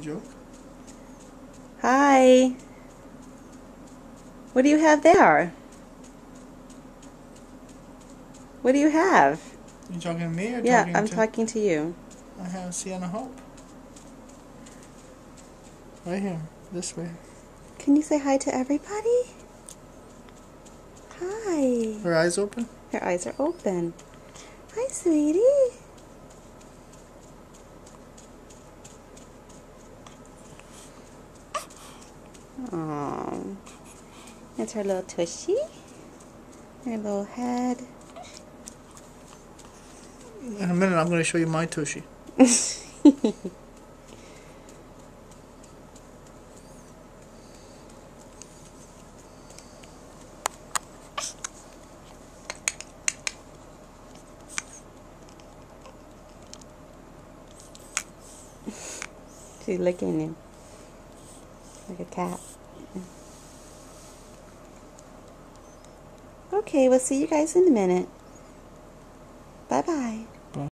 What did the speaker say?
joke. Hi. What do you have there? What do you have? You talking to me or Yeah, talking I'm to... talking to you. I have Sienna Hope. Right here. This way. Can you say hi to everybody? Hi. Her eyes open? Her eyes are open. Hi, sweetie. Aww. That's her little tushy. Her little head. In a minute, I'm going to show you my tushy. She's licking you. Like a cat. Okay, we'll see you guys in a minute. Bye-bye.